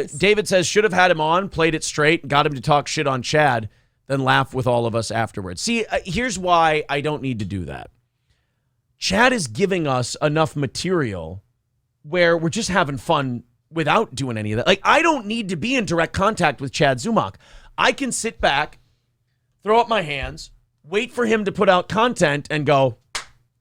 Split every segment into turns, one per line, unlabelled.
David says, should have had him on, played it straight, got him to talk shit on Chad, then laugh with all of us afterwards. See, here's why I don't need to do that. Chad is giving us enough material where we're just having fun without doing any of that. Like, I don't need to be in direct contact with Chad Zumock. I can sit back, throw up my hands, wait for him to put out content and go,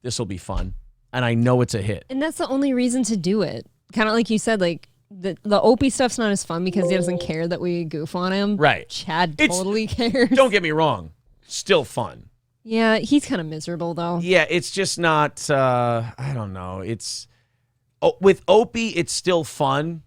this will be fun. And I know it's a hit.
And that's the only reason to do it. Kind of like you said, like, the Opie stuff's not as fun because he doesn't care that we goof on him.
Right.
Chad totally cares.
Don't get me wrong. Still fun.
Yeah, he's kind of miserable, though.
Yeah, it's just not, I don't know. With Opie, it's still fun.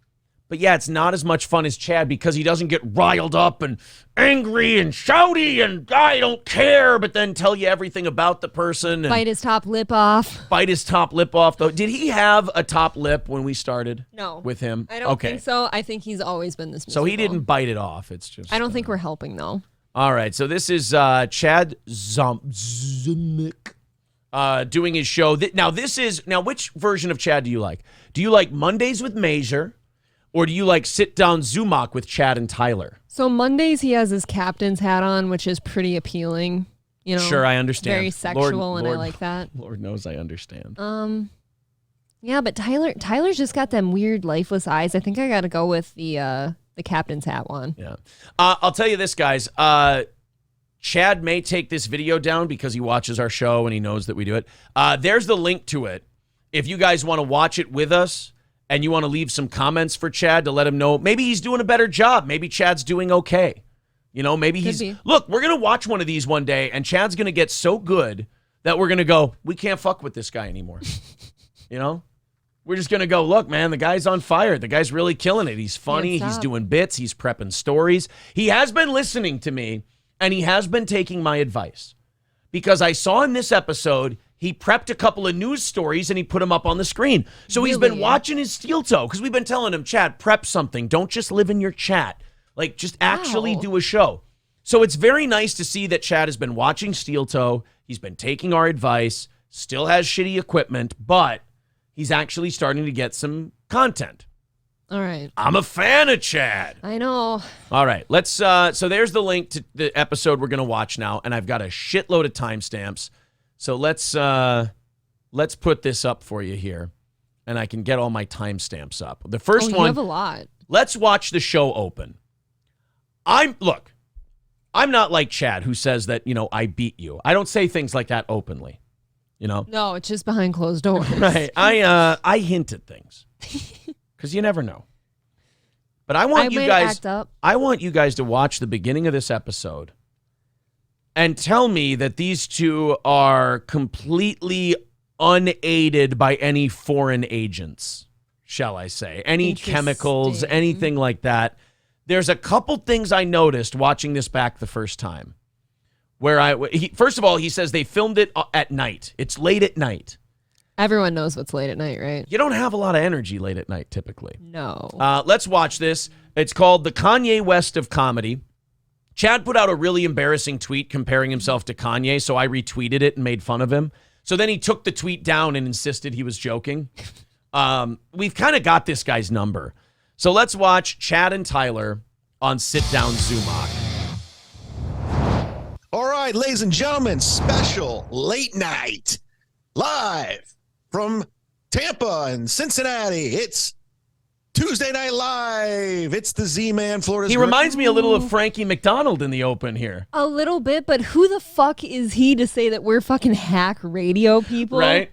But yeah, it's not as much fun as Chad because he doesn't get riled up and angry and shouty and I don't care, but then tell you everything about the person. And
bite his top lip off.
Bite his top lip off, though. Did he have a top lip when we started?
No.
With him?
I don't think so. I think he's always been this miserable.
So he didn't bite it off. It's just.
I don't think we're helping, though.
All right. So this is Chad Zumock doing his show. Now, which version of Chad do you like? Do you like Mondays with Major? Or do you like sit down Zumock with Chad and Tyler?
So Mondays he has his captain's hat on, which is pretty appealing. You know,
sure, I understand.
Very sexual, and I like that.
Lord knows I understand.
Yeah, but Tyler's just got them weird, lifeless eyes. I think I got to go with the captain's hat one.
Yeah, I'll tell you this, guys. Chad may take this video down because he watches our show and he knows that we do it. There's the link to it. If you guys want to watch it with us. And you want to leave some comments for Chad to let him know maybe he's doing a better job. Maybe Chad's doing okay. You know, maybe look, we're going to watch one of these one day and Chad's going to get so good that we're going to go, we can't fuck with this guy anymore. You know, we're just going to go, look, man, the guy's on fire. The guy's really killing it. He's funny. He's doing bits. He's prepping stories. He has been listening to me and he has been taking my advice because I saw in this episode, he prepped a couple of news stories and he put them up on the screen. So he's been watching his steel toe because we've been telling him, Chad, prep something. Don't just live in your chat. Like, just actually do a show. So it's very nice to see that Chad has been watching steel toe. He's been taking our advice, still has shitty equipment, but he's actually starting to get some content.
All right.
I'm a fan of Chad.
I know.
All right. Let's, so there's the link to the episode we're going to watch now. And I've got a shitload of timestamps. So let's put this up for you here, and I can get all my timestamps up. The first one. You
have a lot.
Let's watch the show open. I'm not like Chad who says that, you know, I beat you. I don't say things like that openly, you know.
No, it's just behind closed doors.
Right. I hint at things because you never know. But I want you guys to watch the beginning of this episode. And tell me that these two are completely unaided by any foreign agents, shall I say. Any chemicals, anything like that. There's a couple things I noticed watching this back the first time. Where first of all, he says they filmed it at night. It's late at night.
Everyone knows what's late at night, right?
You don't have a lot of energy late at night, typically.
No.
Let's watch this. It's called The Kanye West of Comedy. Chad put out a really embarrassing tweet comparing himself to Kanye, so I retweeted it and made fun of him. So then he took the tweet down and insisted he was joking. We've kind of got this guy's number. So let's watch Chad and Tyler on Sit Down Zumock.
All right, ladies and gentlemen, special late night live from Tampa and Cincinnati. It's Tuesday Night Live. It's the Z-Man, Florida's.
He reminds me a little of Frankie McDonald in the open here.
A little bit, but who the fuck is he to say that we're fucking hack radio people?
Right?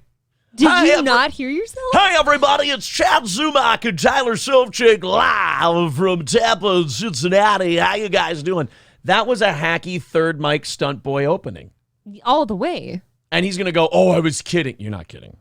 Did you not hear yourself?
Hi, everybody. It's Chad Zumock and Tyler Sovchik live from Tampa and Cincinnati. How you guys doing? That was a hacky third mic stunt boy opening.
All the way.
And he's going to go, oh, I was kidding. You're not kidding.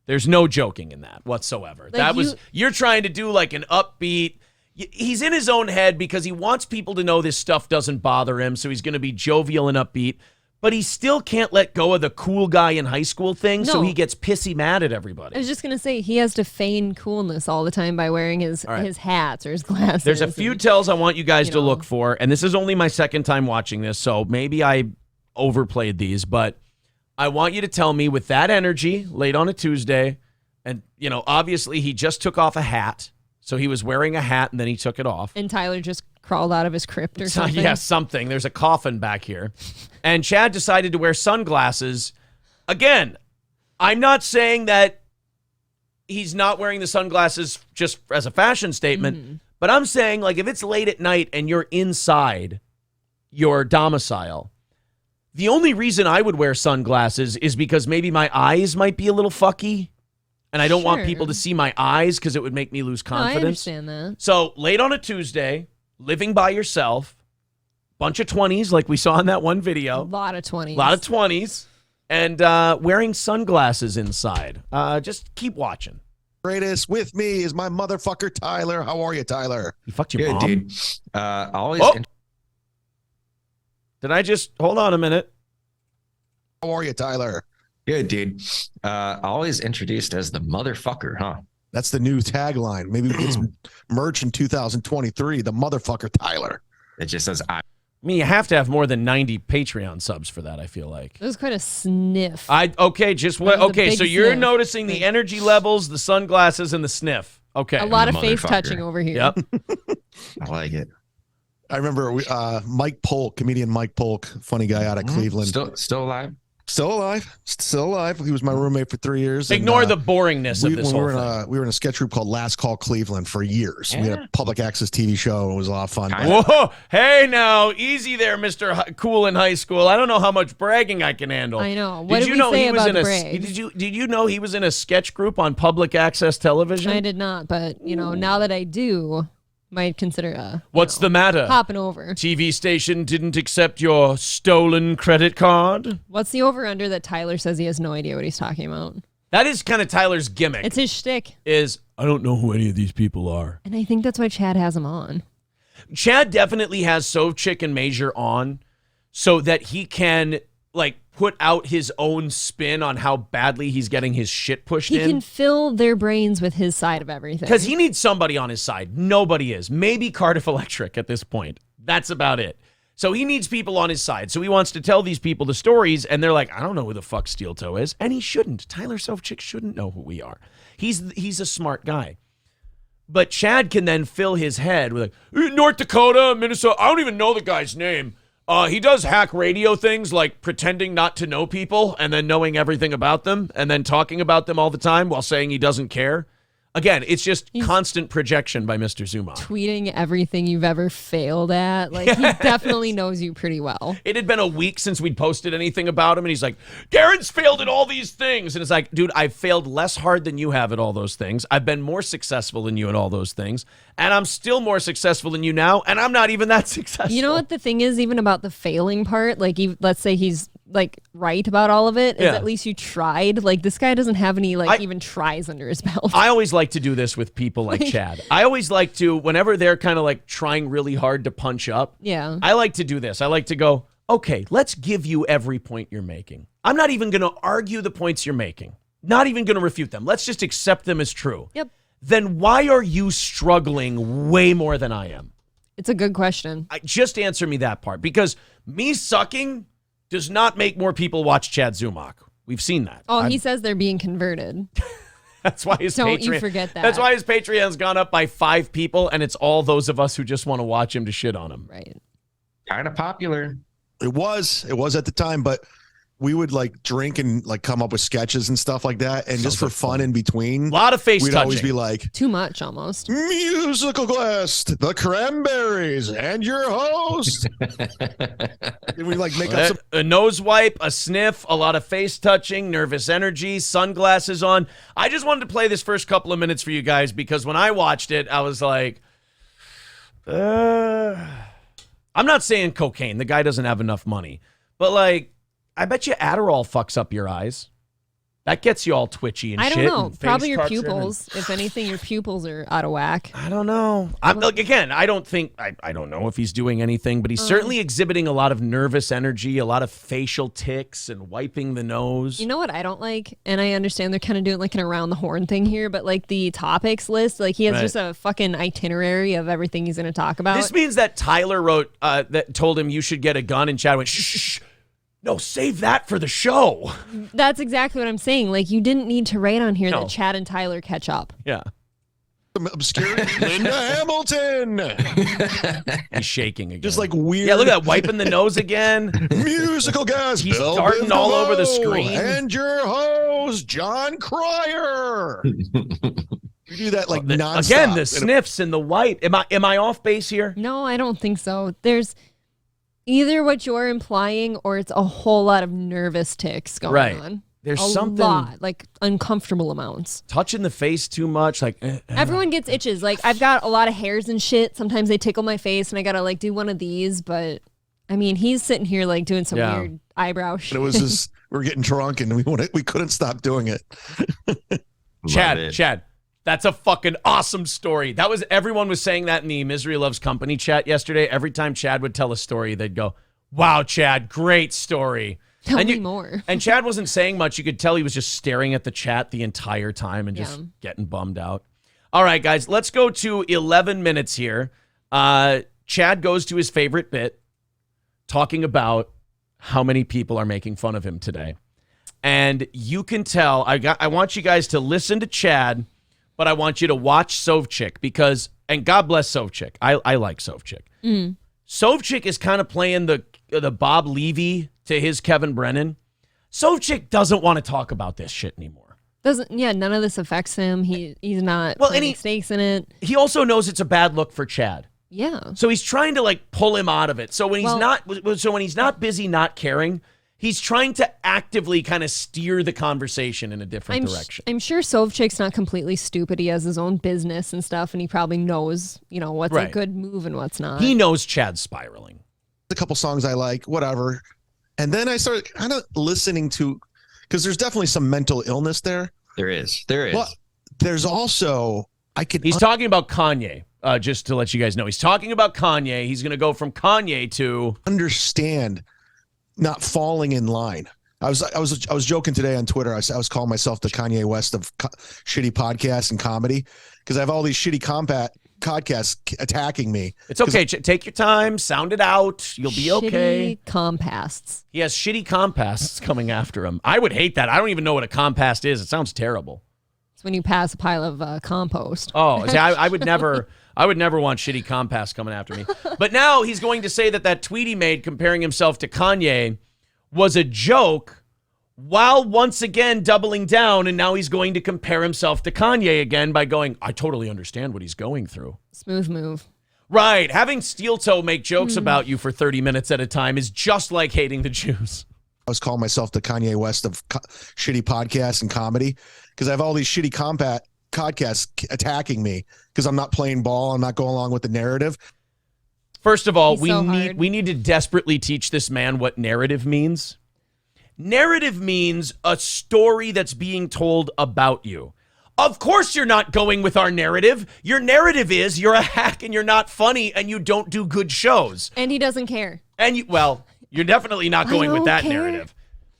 There's no joking in that whatsoever. Like you're trying to do like an upbeat. He's in his own head because he wants people to know this stuff doesn't bother him. So he's going to be jovial and upbeat. But he still can't let go of the cool guy in high school thing. No. So he gets pissy mad at everybody.
I was just going to say, he has to feign coolness all the time by wearing his hats or his glasses.
There's a few tells I want you guys to look for. And this is only my second time watching this. So maybe I overplayed these. But I want you to tell me with that energy late on a Tuesday. And, obviously he just took off a hat. So he was wearing a hat, and then he took it off.
And Tyler just crawled out of his crypt or something.
Yeah, something. There's a coffin back here. And Chad decided to wear sunglasses. Again, I'm not saying that he's not wearing the sunglasses just as a fashion statement, but I'm saying, like, if it's late at night and you're inside your domicile, the only reason I would wear sunglasses is because maybe my eyes might be a little fucky, and I don't want people to see my eyes because it would make me lose confidence.
I understand that.
So late on a Tuesday, living by yourself, bunch of 20s like we saw in that one video.
A lot of 20s.
A lot of 20s. And wearing sunglasses inside. Just keep watching.
Greatest with me is my motherfucker, Tyler. How are you, Tyler?
You fucked your mom?
Dude. Always.
Did I just... Hold on a minute.
How are you, Tyler?
Good, dude. Always introduced as the motherfucker, huh?
That's the new tagline. Maybe we get some merch in 2023. The motherfucker, Tyler.
It just says, I.
I mean, you have to have more than 90 Patreon subs for that, I feel like.
It was quite a sniff.
So you're noticing the energy levels, the sunglasses, and the sniff. Okay.
A lot of face touching over here.
Yep.
I like it.
I remember Mike Polk, comedian Mike Polk, funny guy out of Cleveland.
Still alive?
Still alive. He was my roommate for 3 years.
Ignore the boringness of this whole thing.
We were in a sketch group called Last Call Cleveland for years. We had a public access TV show. It was a lot of fun.
Whoa. Hey, now. Easy there, Mr. Cool in high school. I don't know how much bragging I can handle.
I know. What did you say about brags?
Did you know he was in a sketch group on public access television?
I did not, but, now that I do... might consider
What's the matter?
Hopping over.
TV station didn't accept your stolen credit card?
What's the over-under that Tyler says he has no idea what he's talking about?
That is kind of Tyler's gimmick.
It's his shtick.
I don't know who any of these people are.
And I think that's why Chad has him on.
Chad definitely has Sovchik and Major on so that he can, put out his own spin on how badly he's getting his shit pushed in.
He can fill their brains with his side of everything.
Because he needs somebody on his side. Nobody is. Maybe Cardiff Electric at this point. That's about it. So he needs people on his side. So he wants to tell these people the stories, and they're like, I don't know who the fuck Steel Toe is. And he shouldn't. Tyler Sovchik shouldn't know who we are. He's a smart guy. But Chad can then fill his head with North Dakota, Minnesota. I don't even know the guy's name. He does hack radio things like pretending not to know people and then knowing everything about them and then talking about them all the time while saying he doesn't care. Again, it's just constant projection by Mr. Zumock.
Tweeting everything you've ever failed at. He definitely knows you pretty well.
It had been a week since we'd posted anything about him, and he's like, Darren's failed at all these things. And it's like, dude, I've failed less hard than you have at all those things. I've been more successful than you at all those things. And I'm still more successful than you now, and I'm not even that successful.
You know what the thing is, even about the failing part? Let's say he's right about all of it, is at least you tried. This guy doesn't have any even tries under his belt.
I always like to do this with people like Chad. I always like to, whenever they're kind of trying really hard to punch up, I like to do this. I like to go, okay, let's give you every point you're making. I'm not even going to argue the points you're making. Not even going to refute them. Let's just accept them as true.
Yep.
Then why are you struggling way more than I am?
It's a good question.
Just answer me that part, because me sucking does not make more people watch Chad Zumock. We've seen that.
Oh, he says they're being converted.
That's why his
Don't you forget that.
That's why his Patreon's gone up by 5 people, and it's all those of us who just want to watch him to shit on him.
Right.
Kind of popular.
It was at the time, but we would drink and come up with sketches and stuff like that. And just for fun in between,
A lot of face
we'd
touching.
always be like,
Too much almost.
musical guest, the Cranberries, and your host. And we make up some.
A nose wipe, a sniff, a lot of face touching, nervous energy, sunglasses on. I just wanted to play this first couple of minutes for you guys because when I watched it, I was like, I'm not saying cocaine. The guy doesn't have enough money. But I bet you Adderall fucks up your eyes. That gets you all twitchy and shit.
I don't know.
And
Probably
face
your
touching
pupils. If anything, your pupils are out of whack.
I don't know. Again, I don't think, I don't know if he's doing anything, but he's certainly exhibiting a lot of nervous energy, a lot of facial tics and wiping the nose.
You know what I don't like? And I understand they're kind of doing an around the horn thing here, but the topics list, he has just a fucking itinerary of everything he's going to talk about.
This means that Tyler wrote, that told him you should get a gun, and Chad went, shh, shh, shh. No, save that for the show.
That's exactly what I'm saying. You didn't need to write on here that Chad and Tyler catch up.
Yeah.
Some obscure Linda Hamilton.
He's shaking again.
Just like weird.
Yeah, look at that, wiping the nose again.
Musical guest.
He's
Bill
darting all over the screen.
And your host, John Cryer. You do that like nonstop.
Again, the sniffs and the white. Am I off base here?
No, I don't think so. There's either what you're implying or it's a whole lot of nervous tics going on.
There's
a
something
lot, like uncomfortable amounts.
Touching the face too much, like
everyone gets itches. Like I've got a lot of hairs and shit. Sometimes they tickle my face, and I gotta like do one of these. But I mean, he's sitting here like doing some weird eyebrow shit.
And it was just we're getting drunk, and we couldn't stop doing it.
Chad, that's a fucking awesome story. Everyone was saying that in the Misery Loves Company chat yesterday. Every time Chad would tell a story, they'd go, "Wow, Chad, great story."
Tell me more.
And Chad wasn't saying much. You could tell he was just staring at the chat the entire time and just getting bummed out. All right, guys, let's go to 11 minutes here. Chad goes to his favorite bit, talking about how many people are making fun of him today. And you can tell, I want you guys to listen to Chad, but I want you to watch Sovchik because, and God bless Sovchik. I like Sovchik.
Mm.
Sovchik is kind of playing the Bob Levy to his Kevin Brennan. Sovchik doesn't want to talk about this shit anymore.
None of this affects him. He's not putting stakes in it.
He also knows it's a bad look for Chad.
Yeah.
So he's trying to like pull him out of it. So when he's not busy not caring, he's trying to actively kind of steer the conversation in a different direction.
I'm sure Sovchik's not completely stupid. He has his own business and stuff, and he probably knows, what's a good move and what's not.
He knows Chad's spiraling.
A couple songs I like, whatever. And then I started kind of listening to, because there's definitely some mental illness there.
There is.
But there's also,
He's talking about Kanye, just to let you guys know. He's talking about Kanye. He's going to go from Kanye to
understand not falling in line. I was joking today on Twitter. I was calling myself the Kanye West of shitty podcasts and comedy because I have all these shitty podcasts attacking me.
It's okay. Take your time. Sound it out. You'll be okay.
Shitty compasts.
He has shitty compasts coming after him. I would hate that. I don't even know what a compast is. It sounds terrible.
It's when you pass a pile of compost.
Oh, see, I would never want shitty compasts coming after me. But now he's going to say that tweet he made comparing himself to Kanye was a joke while once again doubling down, and now he's going to compare himself to Kanye again by going, I totally understand what he's going through.
Smooth move.
Right. Having Steel Toe make jokes about you for 30 minutes at a time is just like hating the Jews.
I was calling myself the Kanye West of shitty podcasts and comedy because I have all these shitty podcasts attacking me because I'm not playing ball. I'm not going along with the narrative.
First of all, we need to desperately teach this man what narrative means. Narrative means a story that's being told about you. Of course you're not going with our narrative. Your narrative is you're a hack and you're not funny and you don't do good shows.
And he doesn't care.
And you're definitely not going with that narrative.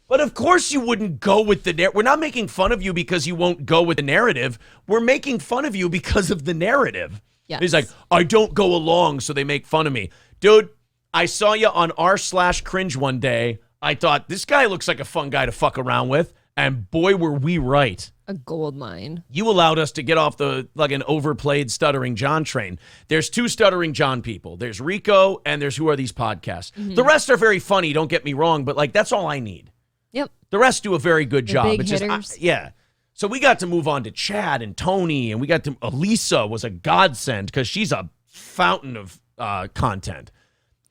But of course you wouldn't go with the narrative. We're not making fun of you because you won't go with the narrative. We're making fun of you because of the narrative.
Yes.
He's like, I don't go along, so they make fun of me. Dude, I saw you on r/cringe one day. I thought, this guy looks like a fun guy to fuck around with. And boy, were we right.
A gold mine.
You allowed us to get off like an overplayed Stuttering John train. There's two Stuttering John people. There's Rico and there's Who Are These Podcasts. Mm-hmm. The rest are very funny, don't get me wrong, but like that's all I need.
Yep.
The rest do a very good job.
Big
it's
hitters.
Yeah. So we got to move on to Chad and Tony, and we got to Elisa was a godsend because she's a fountain of content.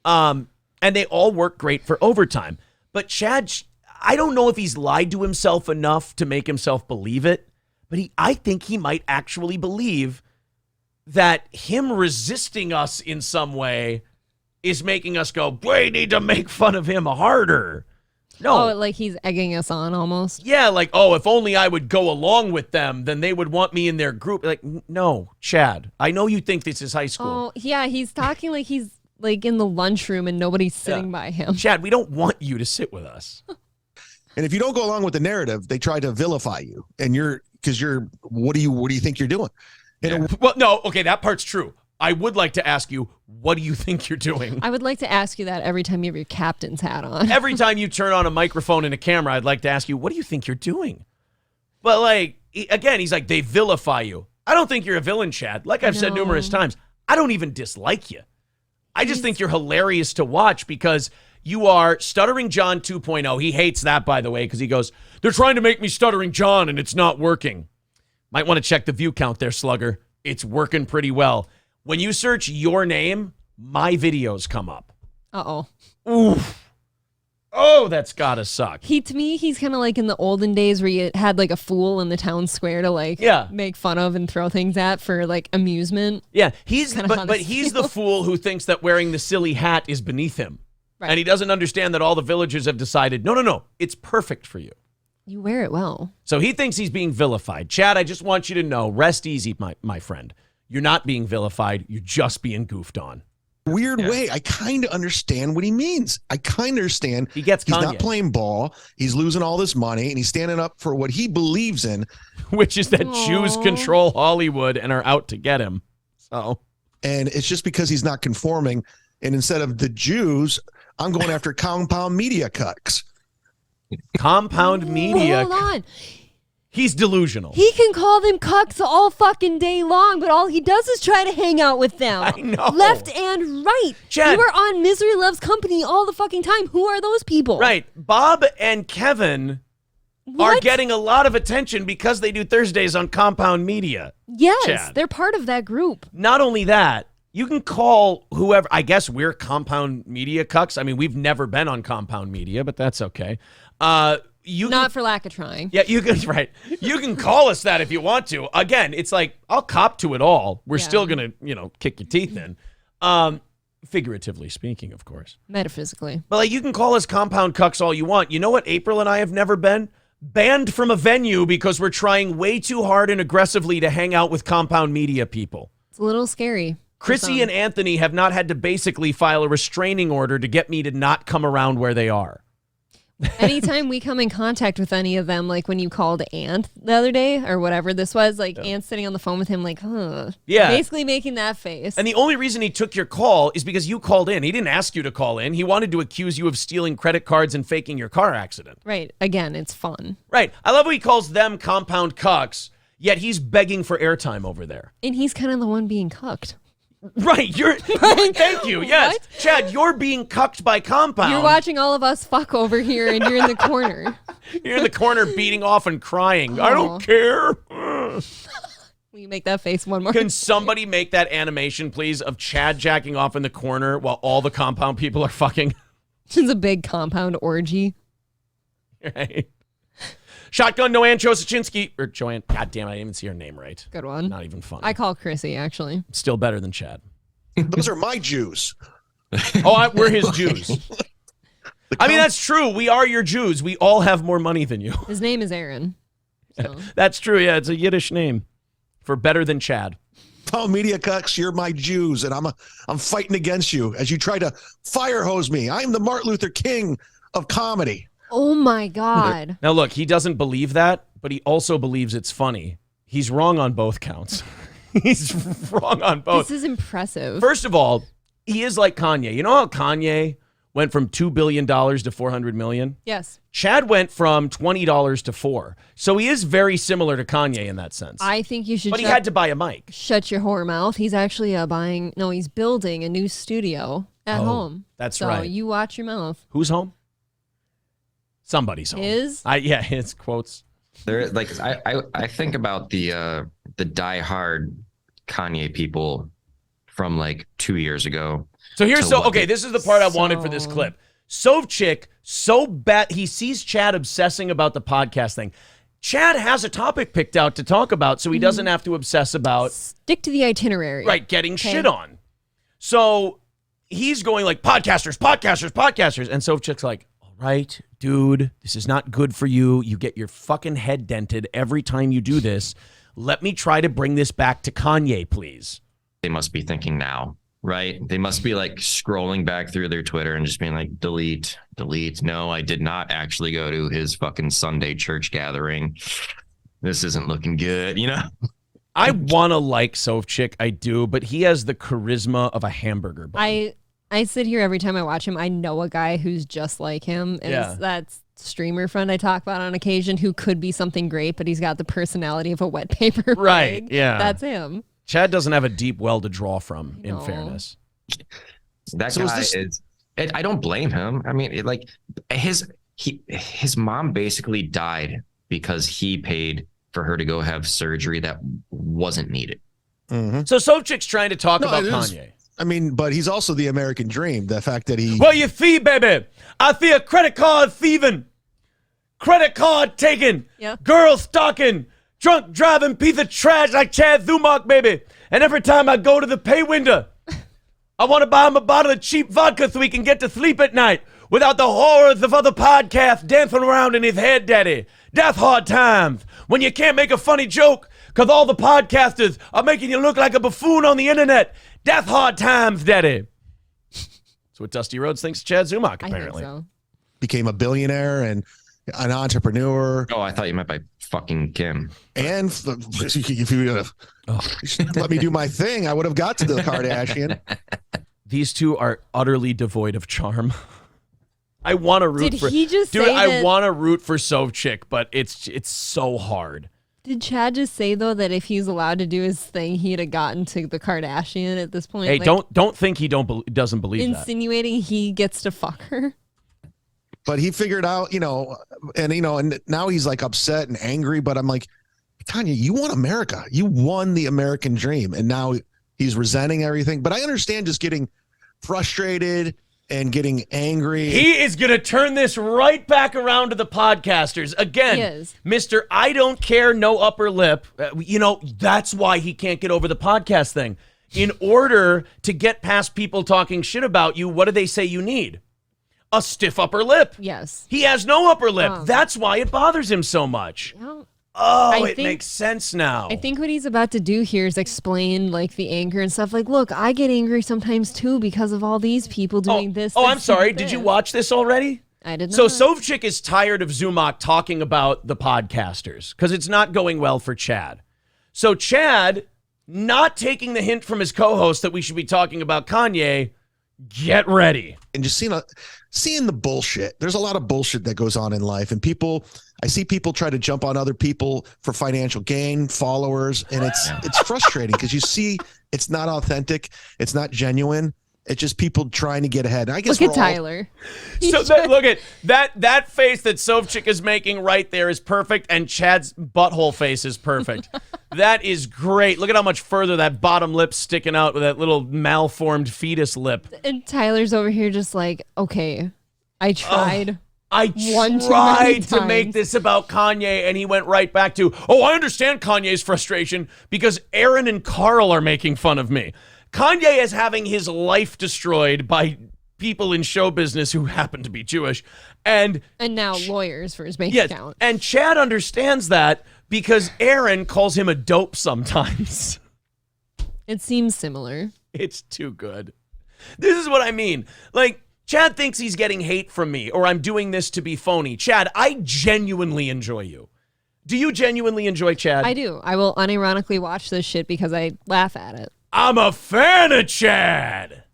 And they all work great for overtime. But Chad, I don't know if he's lied to himself enough to make himself believe it, but I think he might actually believe that him resisting us in some way is making us go, we need to make fun of him harder. No.
Oh, like he's egging us on almost.
Yeah, like, oh, if only I would go along with them, then they would want me in their group. Like, no, Chad, I know you think this is high school.
Oh, yeah, he's talking like he's like in the lunchroom and nobody's sitting by him.
Chad, we don't want you to sit with us.
And if you don't go along with the narrative, they try to vilify you. And what do you think you're doing?
Well, no, okay, that part's true. I would like to ask you, what do you think you're doing?
I would like to ask you that every time you have your captain's hat on.
Every time you turn on a microphone and a camera, I'd like to ask you, what do you think you're doing? But like, again, he's like, they vilify you. I don't think you're a villain, Chad. Like I've said numerous times, I don't even dislike you. I just think you're hilarious to watch because you are Stuttering John 2.0. He hates that, by the way, because he goes, they're trying to make me Stuttering John and it's not working. Might want to check the view count there, Slugger. It's working pretty well. When you search your name, my videos come up.
Uh-oh.
Oof. Oh, that's gotta suck.
To me, he's kind of like in the olden days where you had like a fool in the town square to make fun of and throw things at for like amusement.
Yeah, but he's the fool who thinks that wearing the silly hat is beneath him. Right. And he doesn't understand that all the villagers have decided, no, it's perfect for you.
You wear it well.
So he thinks he's being vilified. Chad, I just want you to know, rest easy, my friend. You're not being vilified. You're just being goofed on.
Weird way. I kind of understand what he means. I kind of understand.
He gets Kanye.
He's not playing ball. He's losing all this money, and he's standing up for what he believes in.
Which is that Jews control Hollywood and are out to get him. So,
and it's just because he's not conforming. And instead of the Jews, I'm going after compound media cucks.
Compound media.
Hold on.
He's delusional.
He can call them cucks all fucking day long, but all he does is try to hang out with them.
I know.
Left and right.
Chad,
you are on Misery Loves Company all the fucking time. Who are those people?
Right. Bob and Kevin are getting a lot of attention because they do Thursdays on Compound Media.
Yes,
Chad.
They're part of that group.
Not only that, you can call whoever. I guess we're Compound Media cucks. I mean, we've never been on Compound Media, but that's okay.
Not for lack of trying.
Yeah, you can. Right. You can call us that if you want to. Again, it's like, I'll cop to it all. We're still going to, kick your teeth in. Figuratively speaking, of course.
Metaphysically.
But you can call us compound cucks all you want. You know what April and I have never been? Banned from a venue because we're trying way too hard and aggressively to hang out with Compound Media people.
It's a little scary.
Chrissie and Anthony have not had to basically file a restraining order to get me to not come around where they are.
Anytime we come in contact with any of them, like when you called Ant the other day or whatever this was, Ant's sitting on the phone with him
Yeah.
Basically making that face.
And the only reason he took your call is because you called in. He didn't ask you to call in. He wanted to accuse you of stealing credit cards and faking your car accident.
Right. Again, it's fun.
Right. I love how he calls them compound cucks, yet he's begging for airtime over there.
And he's kind of the one being cucked.
Right, thank you. Yes, what? Chad, you're being cucked by Compound.
You're watching all of us fuck over here, and you're in the corner.
You're in the corner, beating off and crying. I don't care.
Will you make that face one more?
Can somebody make that animation, please, of Chad jacking off in the corner while all the Compound people are fucking?
It's a big Compound orgy.
Right. Shotgun Joanne Chosachinski, or Joanne, God damn it, I didn't even see her name right.
Good one.
Not even funny.
I call Chrissy, actually.
Still better than Chad.
Those are my Jews.
We're his Jews. I mean, that's true. We are your Jews. We all have more money than you.
His name is Aaron. So.
That's true, yeah. It's a Yiddish name for better than Chad.
Oh, media cucks, you're my Jews, and I'm fighting against you as you try to fire hose me. I'm the Martin Luther King of comedy.
Oh, my God.
Now, look, he doesn't believe that, but he also believes it's funny. He's wrong on both counts. He's wrong on both.
This is impressive.
First of all, he is like Kanye. You know how Kanye went from $2 billion to $400 million?
Yes.
Chad went from $20 to $4. So he is very similar to Kanye in that sense.
I think you should.
But he had to buy a mic.
Shut your whore mouth. He's actually he's building a new studio at home.
That's right.
So you watch your mouth.
Who's home? Somebody's home. His quotes.
There, I think about the diehard Kanye people from 2 years ago.
So this is the part I wanted for this clip. Sovchik, so bad, he sees Chad obsessing about the podcast thing. Chad has a topic picked out to talk about, so he doesn't have to obsess about.
Stick to the itinerary.
Right, getting shit on. So he's going podcasters. And Sovchik's like, all right, dude, this is not good for you. You get your fucking head dented every time you do this. Let me try to bring this back to Kanye, please.
They must be thinking now, right? They must be scrolling back through their Twitter and just being delete. No, I did not actually go to his fucking Sunday church gathering. This isn't looking good,
I want to like Sovchik, I do, but he has the charisma of a hamburger bun.
I sit here every time I watch him. I know a guy who's just like him, and that's streamer friend I talk about on occasion who could be something great, but he's got the personality of a wet paper
Right,
bag.
yeah.
That's him.
Chad doesn't have a deep well to draw from, in fairness.
That guy is. I don't blame him. I mean, his mom basically died because he paid for her to go have surgery that wasn't needed.
Mm-hmm.
So Sovchik's trying to talk about Kanye.
I mean, but he's also the American dream. The fact that he.
Well, you see, baby, I see a credit card thieving, credit card taking, girl stalking, drunk driving piece of trash like Chad Zumock, baby. And every time I go to the pay window, I want to buy him a bottle of cheap vodka so he can get to sleep at night without the horrors of other podcasts dancing around in his head, daddy. That's hard times when you can't make a funny joke because all the podcasters are making you look like a buffoon on the internet. That's hard times, daddy. That's what Dusty Rhodes thinks of Chad Zumock, apparently.
I think so.
Became a billionaire and an entrepreneur.
Oh, I thought you meant by fucking Kim.
And if you let me do my thing, I would have got to the Kardashian.
These two are utterly devoid of charm. I want to root for.
He just
dude,
say
I want to root for Sovchik, but it's so hard.
Did Chad just say though that if he's allowed to do his thing, he'd have gotten to the Kardashian at this point?
Hey, don't think he doesn't believe
insinuating he gets to fuck her.
But he figured out, and now he's like upset and angry. But I'm like, Kanye, you won America. You won the American dream, and now he's resenting everything. But I understand just getting frustrated and getting angry.
He is going to turn this right back around to the podcasters. Again, Mr. I don't care, no upper lip. That's why he can't get over the podcast thing. In order to get past people talking shit about you, what do they say you need? A stiff upper lip.
Yes.
He has no upper lip. That's why it bothers him so much. It makes sense now.
I think what he's about to do here is explain like the anger and stuff. Like, look, I get angry sometimes too because of all these people doing this.
I'm sorry. Did you watch this already?
I did not.
So Sovchik is tired of Zumock talking about the podcasters because it's not going well for Chad. So Chad, not taking the hint from his co-host that we should be talking about Kanye, get ready.
And just seeing the bullshit. There's a lot of bullshit that goes on in life, and I see people try to jump on other people for financial gain, followers, and it's frustrating because you see it's not authentic, it's not genuine. It's just people trying to get ahead. And I guess
look at Tyler.
Look at that face that Sovchik is making right there is perfect, and Chad's butthole face is perfect. That is great. Look at how much further that bottom lip's sticking out with that little malformed fetus lip.
And Tyler's over here just like, okay, I tried.
I tried to make this about Kanye, and he went right back to, I understand Kanye's frustration because Aaron and Carl are making fun of me. Kanye is having his life destroyed by people in show business who happen to be Jewish. And
now lawyers for his bank account.
And Chad understands that because Aaron calls him a dope sometimes.
It seems similar.
It's too good. This is what I mean. Like, Chad thinks he's getting hate from me, or I'm doing this to be phony. Chad, I genuinely enjoy you. Do you genuinely enjoy Chad?
I do. I will unironically watch this shit because I laugh at it.
I'm a fan of Chad.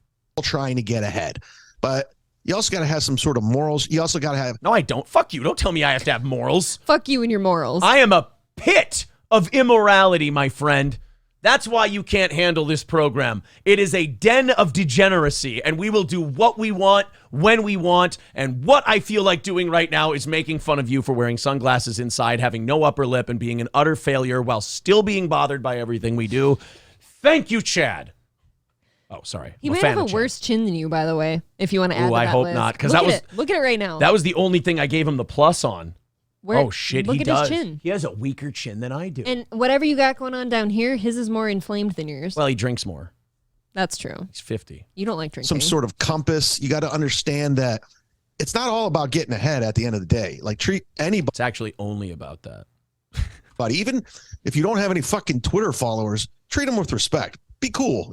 Trying to get ahead. But you also got to have some sort of morals. You also got to have...
No, I don't. Fuck you. Don't tell me I have to have morals.
Fuck you and your morals.
I am a pit of immorality, my friend. That's why you can't handle this program. It is a den of degeneracy, and we will do what we want, when we want, and what I feel like doing right now is making fun of you for wearing sunglasses inside, having no upper lip, and being an utter failure while still being bothered by everything we do. Thank you, Chad. Oh, sorry.
He might have a worse chin than you, by the way, if you want to add to that
I hope
list.
not, because
look at it right now.
That was the only thing I gave him the plus on.
Look
he
at
does.
His chin.
He has a weaker chin than I do.
And whatever you got going on down here, his is more inflamed than yours.
Well, he drinks more.
That's true.
He's 50.
You don't like drinking.
Some sort of compass. You got to understand that it's not all about getting ahead at the end of the day. Like, treat anybody.
It's actually only about that.
But even if you don't have any fucking Twitter followers, treat them with respect. Be cool,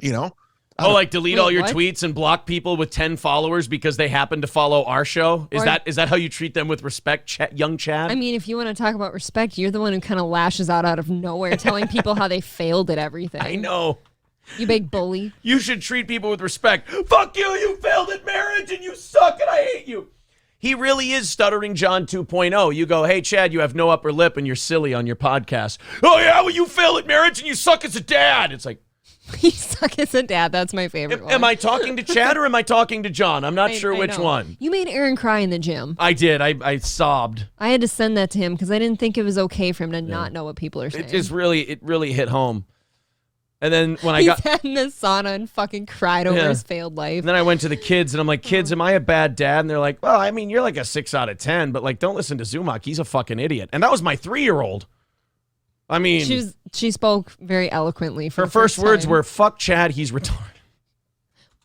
Like delete all your tweets and block people with 10 followers because they happen to follow our show? Is that how you treat them with respect, young Chad?
I mean, if you want to talk about respect, you're the one who kind of lashes out of nowhere telling people how they failed at everything.
I know.
You big bully.
You should treat people with respect. Fuck you, you failed at marriage and you suck and I hate you. He really is Stuttering John 2.0. You go, hey, Chad, you have no upper lip and you're silly on your podcast. Oh, yeah, well, you fail at marriage and you suck as a dad. It's like,
you suck as a dad. That's my favorite one.
am I talking to Chad or am I talking to John? I'm not sure which one.
You made Aaron cry in the gym.
I did. I sobbed.
I had to send that to him because I didn't think it was okay for him to not know what people are saying.
It really hit home. And then when
He sat in the sauna and fucking cried over his failed life.
And then I went to the kids and I'm like, kids, am I a bad dad? And they're like, well, I mean, you're like a 6 out of 10, but like, don't listen to Zumock. He's a fucking idiot. And that was my 3-year-old. I mean,
she spoke very eloquently.
Her first words were, fuck Chad, he's retarded.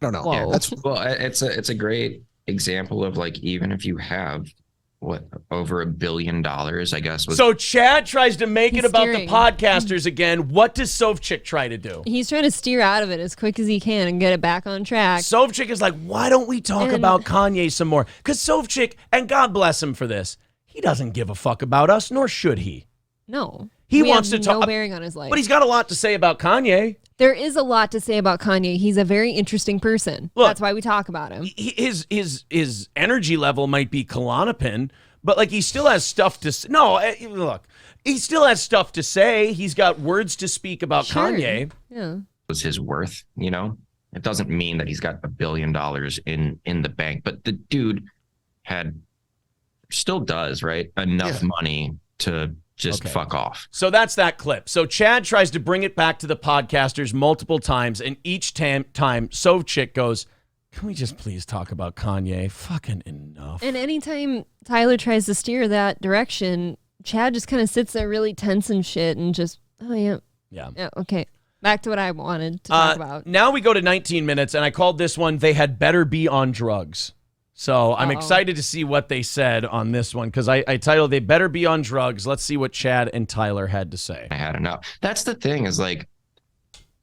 I don't know.
Whoa.
Yeah, it's a great example of like, even if you have over $1 billion, I guess.
So Chad tries to make it about the podcasters again. What does Sovchik try to do?
He's trying to steer out of it as quick as he can and get it back on track.
Sovchik is like, why don't we talk about Kanye some more? Because Sovchik, and God bless him for this, he doesn't give a fuck about us, nor should he.
No.
He wants to talk.
No bearing on his life.
But he's got a lot to say about Kanye.
There is a lot to say about Kanye. He's a very interesting person.
Look,
that's why we talk about him.
His energy level might be Klonopin, but like he still has stuff to say. No, look, he still has stuff to say. He's got words to speak about Kanye.
Yeah.
Was his worth, you know? It doesn't mean that he's got $1 billion in the bank, but the dude still does, right? Enough money to just fuck off.
So that's that clip. So Chad tries to bring it back to the podcasters multiple times, and each time Sovchik goes, can we just please talk about Kanye? Fucking enough.
And anytime Tyler tries to steer that direction, Chad just kind of sits there really tense and shit and just, yeah, okay. Back to what I wanted to talk about.
Now we go to 19 minutes, and I called this one, They Had Better Be on Drugs. So I'm excited to see what they said on this one, because I titled They Better Be on Drugs. Let's see what Chad and Tyler had to say.
I had enough. That's the thing is like,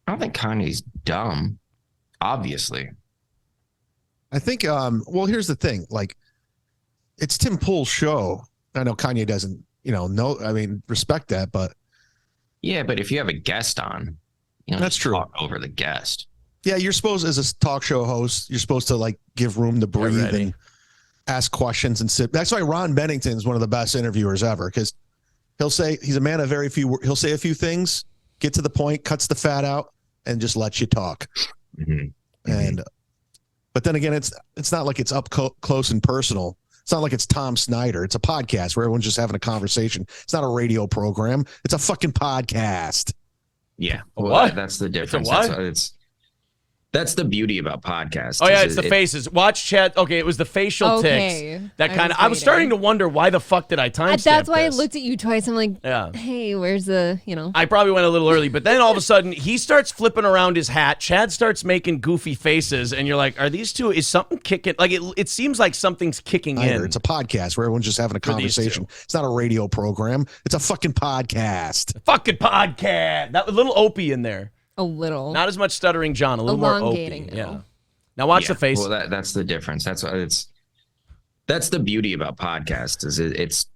I don't think Kanye's dumb, obviously.
I think, well, here's the thing. Like, it's Tim Pool's show. I know Kanye doesn't, respect that, but.
Yeah, but if you have a guest on,
that's true.
Talk over the guest.
Yeah, you're supposed, as a talk show host, you're supposed to like give room to breathe and ask questions and sit. That's why Ron Bennington is one of the best interviewers ever, because he'll say, he's a man of very few. He'll say a few things, get to the point, cuts the fat out, and just lets you talk.
Mm-hmm.
And, but then again, it's not like it's up close and personal. It's not like it's Tom Snyder. It's a podcast where everyone's just having a conversation. It's not a radio program. It's a fucking podcast.
Yeah,
well,
that's the difference.
It's
That's the beauty about podcasts.
Oh, yeah, it's the faces. Watch Chad. Okay, it was the facial ticks. That kind of. I was starting to wonder, why the fuck did I timestamp
That's why
this?
I looked at you twice. I'm like, hey, where's the,
I probably went a little early, but then all of a sudden, he starts flipping around his hat. Chad starts making goofy faces, and you're like, are these two, is something kicking? Like, it seems like something's kicking in.
It's a podcast where everyone's just having a conversation. It's not a radio program. It's a fucking podcast.
Fucking podcast. That was a little Opie in there.
A little.
Not as much Stuttering John, a little more Opie. Yeah. Now watch the face.
Well, that's the difference. That's the beauty about podcasts is it's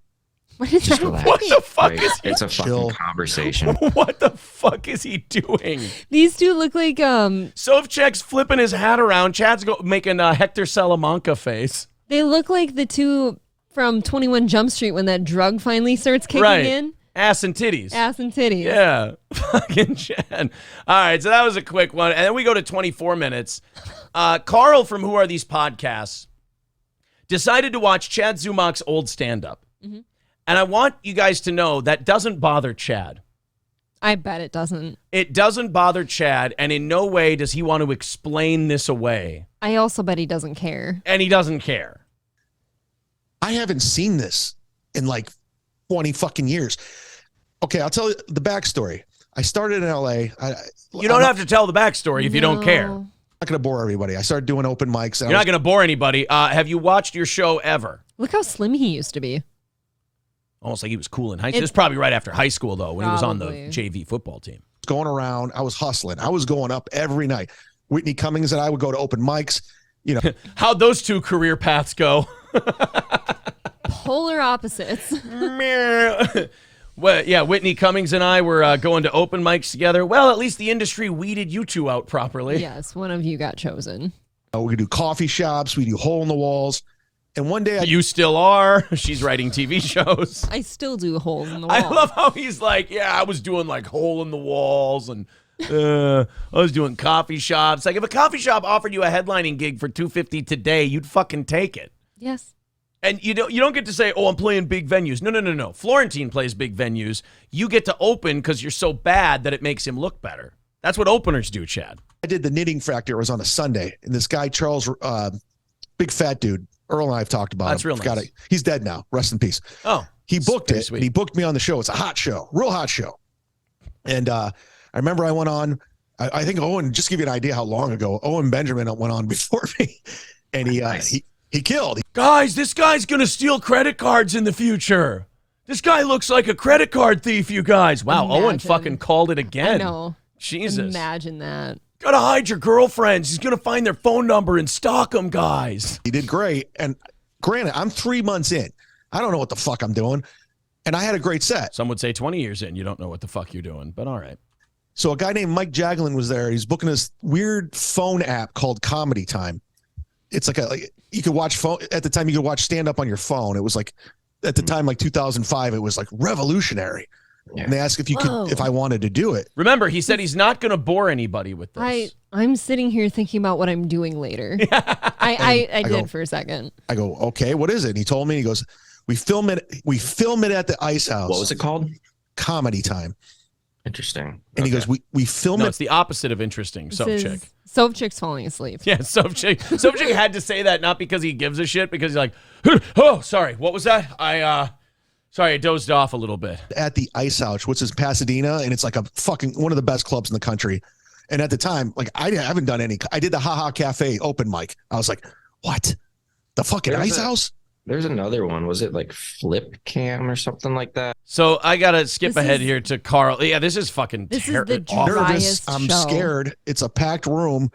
what is
just
that?
relax.
What the fuck is he?
It's a fucking conversation.
What the fuck is he doing?
These two look like
Sovchik's flipping his hat around. Chad's making a Hector Salamanca face.
They look like the two from 21 Jump Street when that drug finally starts kicking in.
Ass and titties.
Ass and titties.
Yeah. Fucking Chad. All right, so that was a quick one. And then we go to 24 minutes. Carl from Who Are These Podcasts decided to watch Chad Zumock's old stand-up. Mm-hmm. And I want you guys to know that doesn't bother Chad.
I bet it doesn't.
It doesn't bother Chad, and in no way does he want to explain this away.
I also bet he doesn't care.
And he doesn't care.
I haven't seen this in like 20 fucking years. Okay, I'll tell you the backstory. I started in LA.
You don't have to tell the backstory if you don't care.
I'm not going to bore everybody. I started doing open mics.
You're not going to bore anybody. Have you watched your show ever?
Look how slim he used to be.
Almost like he was cool in high school. This is probably right after high school, though, when he was on the JV football team.
Going around. I was hustling. I was going up every night. Whitney Cummings and I would go to open mics.
How'd those two career paths go?
Polar opposites.
Well, yeah, Whitney Cummings and I were going to open mics together. Well, at least the industry weeded you two out properly.
Yes, one of you got chosen.
We do coffee shops. We do hole in the walls. And one day
You still are. She's writing TV shows.
I still do holes in the wall.
I love how he's like, yeah, I was doing like hole in the walls and I was doing coffee shops. Like if a coffee shop offered you a headlining gig for $250 today, you'd fucking take it.
Yes.
And you don't get to say, oh, I'm playing big venues. No. Florentine plays big venues. You get to open because you're so bad that it makes him look better. That's what openers do, Chad.
I did the Knitting Factory. It was on a Sunday. And this guy, Charles, big fat dude, Earl and I have talked about
That's
him.
real nice.
He's dead now. Rest in peace.
Oh.
He booked it.
Sweet.
And he booked me on the show. It's a hot show. Real hot show. And I remember I went on, I think Owen, just to give you an idea how long ago, Owen Benjamin went on before me. And he killed.
Guys, this guy's going to steal credit cards in the future. This guy looks like a credit card thief, you guys. Wow,
Imagine.
Owen fucking called it again.
I know.
Jesus.
Imagine that.
Gotta hide your girlfriends. He's gonna find their phone number and stalk them, guys.
He did great. And granted, I'm 3 months in. I don't know what the fuck I'm doing. And I had a great set.
Some would say 20 years in, you don't know what the fuck you're doing, but all right.
So a guy named Mike Jaglin was there. He's booking this weird phone app called Comedy Time. It's like you could watch phone at the time. You could watch stand up on your phone. It was like at the time, like 2005. It was like revolutionary. Yeah. And they asked if I wanted to do it.
Remember, he said he's not going to bore anybody with this.
I'm sitting here thinking about what I'm doing later. I did for a second.
I go, okay, what is it? And he told me. He goes, we film it at the Ice House.
What was it called?
Comedy Time.
Interesting.
And he goes, we film it.
It's the opposite of interesting. Sovchik.
Sovchik's falling asleep.
Yeah, Sovchik. Sovchik had to say that not because he gives a shit, because he's like, oh, sorry, what was that? Sorry, I dozed off a little bit.
At the Ice House, which is Pasadena, and it's like a fucking one of the best clubs in the country. And at the time, like I haven't done any. I did the Ha Ha Cafe open mic. I was like, what? The fucking Ice House?
There's another one. Was it like Flip Cam or something like that?
So I gotta skip ahead here to Carl. Yeah, this is fucking
terrible.
Nervous. I'm scared. It's a packed room,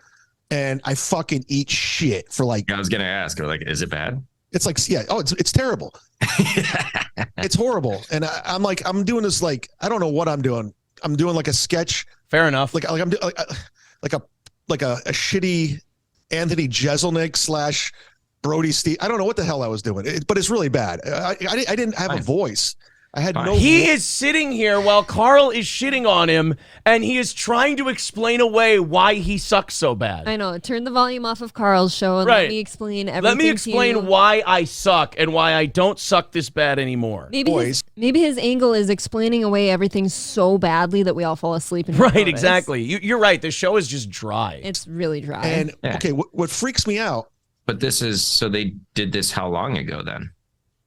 and I fucking eat shit for like.
I was gonna ask. Like, is it bad?
It's like, yeah. Oh, it's terrible. It's horrible. And I'm doing this like I don't know what I'm doing. I'm doing like a sketch.
Fair enough.
Like I'm doing like a shitty Anthony Jeselnik / Brody Steve. I don't know what the hell I was doing, but it's really bad. I didn't have a voice. I had no.
He is sitting here while Carl is shitting on him, and he is trying to explain away why he sucks so bad.
I know. Turn the volume off of Carl's show and let me explain everything.
Let me explain why I suck and why I don't suck this bad anymore.
Maybe his angle is explaining away everything so badly that we all fall asleep. And
right, exactly. You're right. The show is just dry.
It's really dry.
And okay, what freaks me out.
But this is so they did this how long ago then?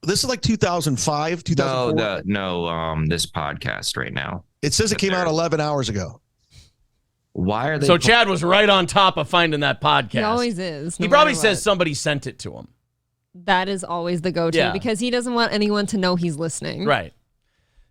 This is like 2005, 2004.
No, this podcast right now.
It says it came out 11 hours ago.
Why are they?
So Chad was right on top of finding that podcast.
He always is.
He probably says somebody sent it to him.
That is always the go-to because he doesn't want anyone to know he's listening.
Right.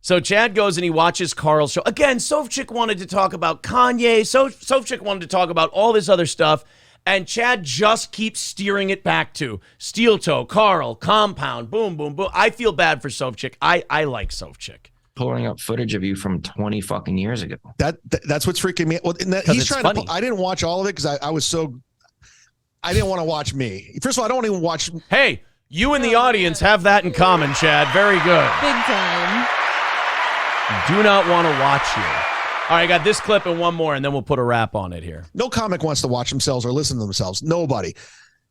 So Chad goes and he watches Carl's show. Again, Sovchik wanted to talk about Kanye. Sovchik wanted to talk about all this other stuff. And Chad just keeps steering it back to Steel Toe, Carl, Compound, boom, boom, boom. I feel bad for Sovchik. I like Sovchik.
Pulling up footage of you from 20 fucking years ago.
That's what's freaking me out. Well, he's trying funny. I didn't watch all of it because I didn't want to watch me. First of all, I don't even watch.
Hey, you and the audience have that in common, Chad. Very good.
Big time.
Do not want to watch you. All right, I got this clip and one more, and then we'll put a wrap on it here.
No comic wants to watch themselves or listen to themselves. Nobody.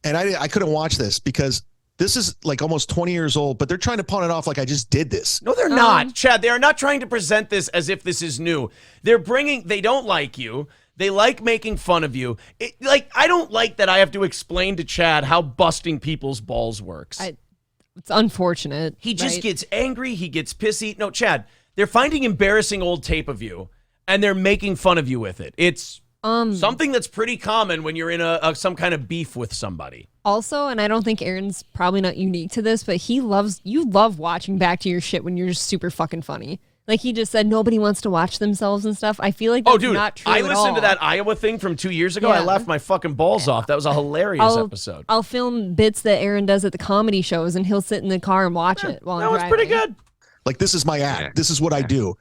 And I couldn't watch this because this is like almost 20 years old, but they're trying to pawn it off like I just did this.
No, they're not. Chad, they are not trying to present this as if this is new. They don't like you. They like making fun of you. I don't like that I have to explain to Chad how busting people's balls works.
It's unfortunate.
He just gets angry. He gets pissy. No, Chad, they're finding embarrassing old tape of you. And they're making fun of you with it. It's something that's pretty common when you're in some kind of beef with somebody.
Also, and I don't think Aaron's probably not unique to this, but you love watching back to your shit when you're just super fucking funny. Like he just said, nobody wants to watch themselves and stuff. I feel like that's not true
I listened to that Iowa thing from 2 years ago. Yeah. I laughed my fucking balls off. That was a hilarious episode.
I'll film bits that Aaron does at the comedy shows, and he'll sit in the car and watch it while I'm driving.
That was pretty good.
Like this is my act. Yeah. This is what I do.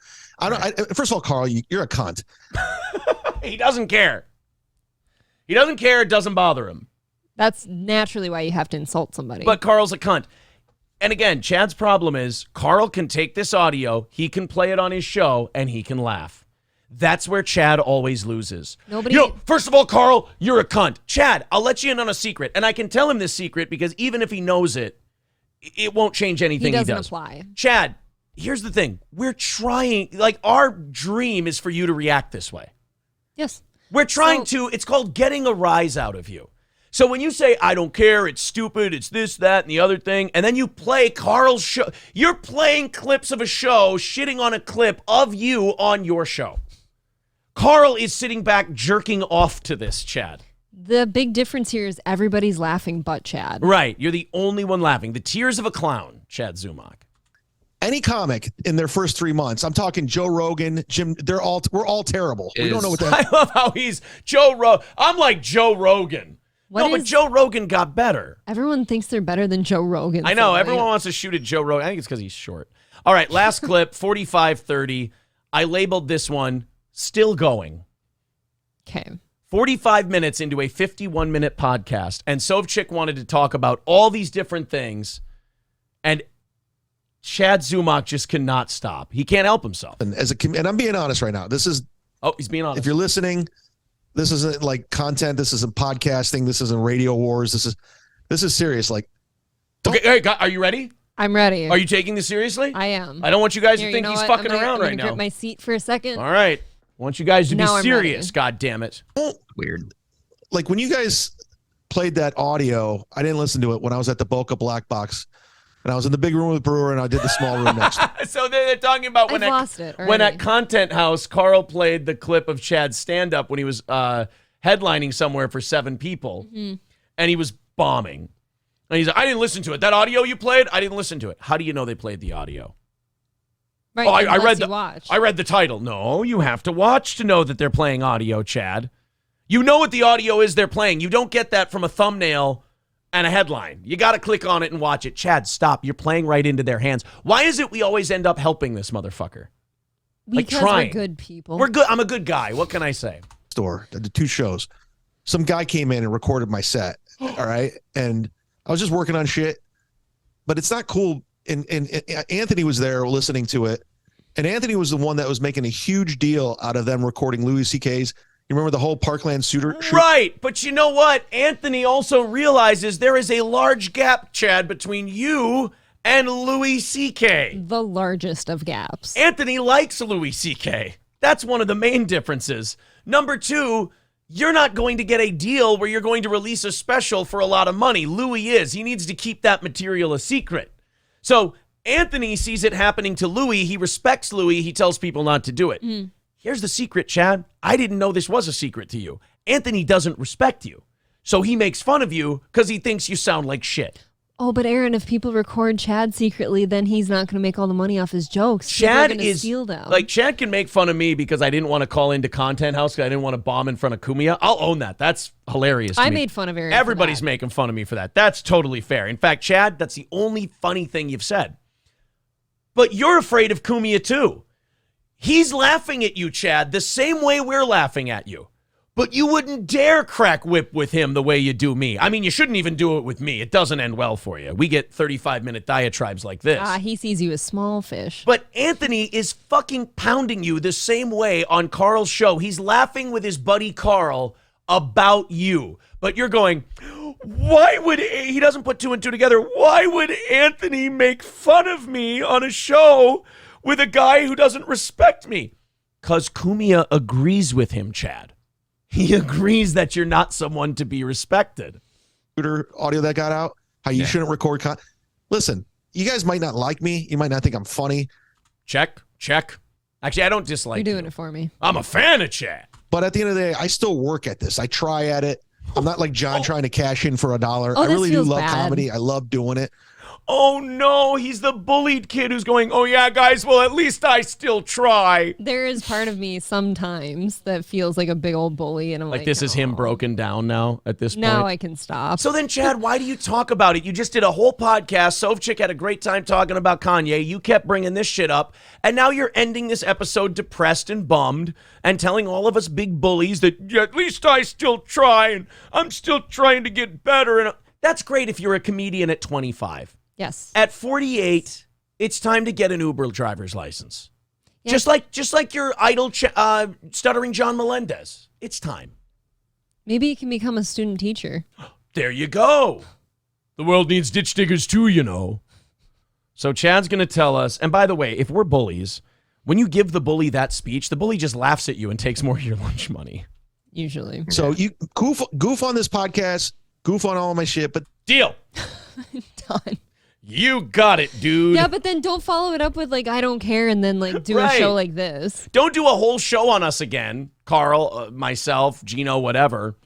First of all, Carl, you're a cunt.
He doesn't care. He doesn't care. It doesn't bother him.
That's naturally why you have to insult somebody.
But Carl's a cunt. And again, Chad's problem is Carl can take this audio, he can play it on his show, and he can laugh. That's where Chad always loses. First of all, Carl, you're a cunt. Chad, I'll let you in on a secret. And I can tell him this secret because even if he knows it, it won't change anything he does.
He doesn't apply.
Chad, here's the thing. We're trying, like, our dream is for you to react this way.
Yes.
We're trying to, it's called getting a rise out of you. So when you say, I don't care, it's stupid, it's this, that, and the other thing, and then you play Carl's show, you're playing clips of a show, shitting on a clip of you on your show. Carl is sitting back jerking off to this, Chad.
The big difference here is everybody's laughing but Chad.
Right. You're the only one laughing. The tears of a clown, Chad Zumock.
Any comic in their first 3 months, I'm talking Joe Rogan, Jim, we're all terrible. We don't know what that
I love how he's Joe Rogan. I'm like Joe Rogan. But Joe Rogan got better.
Everyone thinks they're better than Joe Rogan.
I know. Everyone wants to shoot at Joe Rogan. I think it's because he's short. All right, last clip, 45:30. I labeled this one, still going.
Okay.
45 minutes into a 51-minute podcast, and Sovchik wanted to talk about all these different things, and Chad Zumock just cannot stop. He can't help himself.
And I'm being honest right now. This is...
Oh, he's being honest.
If you're listening... This isn't like content. This isn't podcasting. This isn't radio wars. This is serious. Like,
okay, are you ready?
I'm ready.
Are you taking this seriously?
I am.
I don't want you guys to think he's fucking around right now.
Grip my seat for a second.
All right. I want you guys to be serious. God damn it.
Weird.
Like when you guys played that audio, I didn't listen to it when I was at the Boca Black Box. And I was in the big room with Brewer, and I did the small room next.
So they're talking about when at Content House, Carl played the clip of Chad's stand-up when he was headlining somewhere for 7 people, and he was bombing. And he's like, I didn't listen to it. That audio you played, I didn't listen to it. How do you know they played the audio?
Right,
I read the title. No, you have to watch to know that they're playing audio, Chad. You know what the audio is they're playing. You don't get that from a thumbnail and a headline. You got to click on it and watch it. Chad, stop. You're playing right into their hands. Why is it we always end up helping this motherfucker?
Because we're good people.
We're good. I'm a good guy. What can I say?
I did 2 shows. Some guy came in and recorded my set. All right. And I was just working on shit, but it's not cool. And Anthony was there listening to it. And Anthony was the one that was making a huge deal out of them recording Louis C.K.'s. You remember the whole Parkland shooter?
Right. But you know what? Anthony also realizes there is a large gap, Chad, between you and Louis C.K.
The largest of gaps.
Anthony likes Louis C.K. That's one of the main differences. Number 2, you're not going to get a deal where you're going to release a special for a lot of money. Louis is. He needs to keep that material a secret. So Anthony sees it happening to Louis. He respects Louis. He tells people not to do it. Here's the secret, Chad. I didn't know this was a secret to you. Anthony doesn't respect you. So he makes fun of you because he thinks you sound like shit.
Oh, but Aaron, if people record Chad secretly, then he's not going to make all the money off his jokes.
Chad is
steal them.
Like Chad can make fun of me because I didn't want to call into Content House because I didn't want to bomb in front of Kumia. I'll own that. That's hilarious.
I made fun of Aaron.
Everybody's making fun of me for that. That's totally fair. In fact, Chad, that's the only funny thing you've said. But you're afraid of Kumia too. He's laughing at you, Chad, the same way we're laughing at you. But you wouldn't dare crack whip with him the way you do me. I mean, you shouldn't even do it with me. It doesn't end well for you. We get 35-minute diatribes like this.
He sees you as small fish.
But Anthony is fucking pounding you the same way on Carl's show. He's laughing with his buddy Carl about you. But you're going, why would he doesn't put 2 and 2 together? Why would Anthony make fun of me on a show with a guy who doesn't respect me? Because Kumia agrees with him, Chad. He agrees that you're not someone to be respected.
Audio that got out, how you shouldn't record. Listen, you guys might not like me. You might not think I'm funny.
Check. Actually, I don't dislike you.
You're doing it for me.
I'm a fan of Chad.
But at the end of the day, I still work at this. I try at it. I'm not like John trying to cash in for $1.
Oh,
I really do love
bad.
comedy. I love doing it.
Oh no, he's the bullied kid who's going, oh yeah, guys, well, at least I still try.
There is part of me sometimes that feels like a big old bully, and I'm like,
This is him broken down now at this point.
Now I can stop.
So then, Chad, why do you talk about it? You just did a whole podcast. Sovchik had a great time talking about Kanye. You kept bringing this shit up, and now you're ending this episode depressed and bummed and telling all of us big bullies that yeah, at least I still try, and I'm still trying to get better. And that's great if you're a comedian at 25.
Yes.
At 48, it's time to get an Uber driver's license.
Yes.
Just like your idol, stuttering John Melendez. It's time.
Maybe you can become a student teacher.
There you go. The world needs ditch diggers too, you know. So Chad's going to tell us, and by the way, if we're bullies, when you give the bully that speech, the bully just laughs at you and takes more of your lunch money.
Usually.
So you goof on this podcast, goof on all of my shit, but
Deal.
Done.
You got it, dude.
Yeah, but then don't follow it up with like I don't care and then like do a
Right.
show like this.
Don't do a whole show on us again, Carl, myself, Geno, whatever,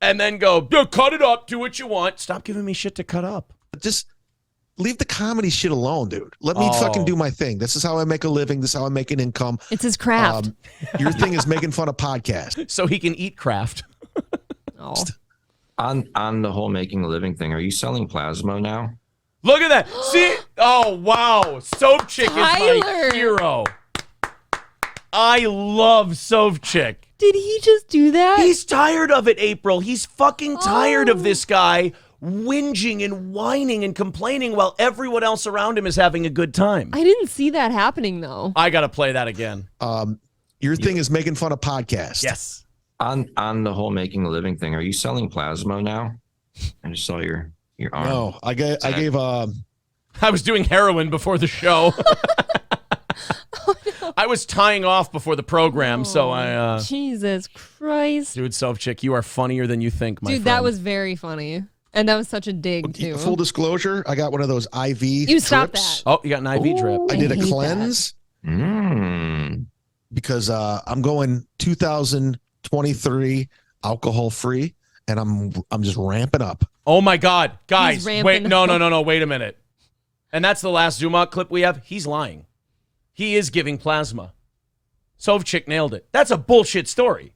and then go, yeah, cut it up, do what you want. Stop giving me shit to cut up.
just leave the comedy shit alone, dude. Let me fucking do my thing. This is how I make a living. This is how I make an income.
It's his craft.
Your thing is making fun of podcasts.
So he can eat craft.
Oh.
On the whole making a living thing, are you selling plasma now?
Look at that. See? Oh, wow. Sovchik is my
Tyler.
hero. I love Sovchik.
Did he just do that?
He's tired of it, April. He's fucking tired of this guy whinging and whining and complaining while everyone else around him is having a good time.
I didn't see that happening though.
I got to play that again.
Your thing is making fun of podcasts.
Yes.
On the whole making a living thing, are you selling plasma now? I just saw your arm.
No, I gave
I was doing heroin before the show. I was tying off before the program, so I...
Jesus Christ.
Dude, Sovchik, you are funnier than you think, my
Dude,
friend.
that was very funny. And that was such a dig, too.
full disclosure, I got one of those IV
You stop
drips.
that.
Oh, you got an IV drip.
I did a
hate that.
cleanse because I'm going 2023 alcohol free, and I'm just ramping up.
Oh, my God. Guys,
ramping
wait. No.
up.
Wait a minute. And that's the last Zumock clip we have. He's lying. He is giving plasma. Sovchik nailed it. That's a bullshit story.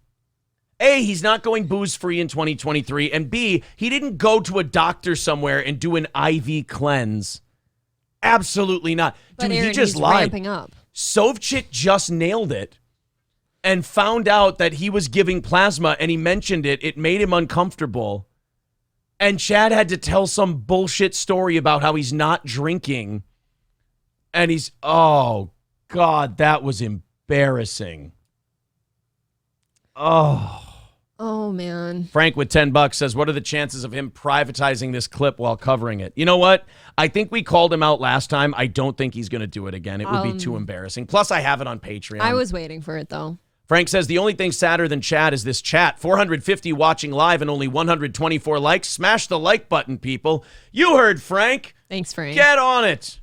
A, he's not going booze-free in 2023. And B, he didn't go to a doctor somewhere and do an IV cleanse. Absolutely not.
But
Dude,
Aaron,
he just
he's
lied.
ramping up.
Sovchik just nailed it and found out that he was giving plasma and he mentioned it. It made him uncomfortable. And Chad had to tell some bullshit story about how he's not drinking. And he's, oh, God, that was embarrassing.
Oh, man.
Frank with $10 says, what are the chances of him privatizing this clip while covering it? You know what? I think we called him out last time. I don't think he's going to do it again. It would be too embarrassing. Plus, I have it on Patreon.
I was waiting for it, though.
Frank says, the only thing sadder than Chad is this chat. 450 watching live and only 124 likes. Smash the like button, people. You heard Frank.
Thanks, Frank.
Get on it.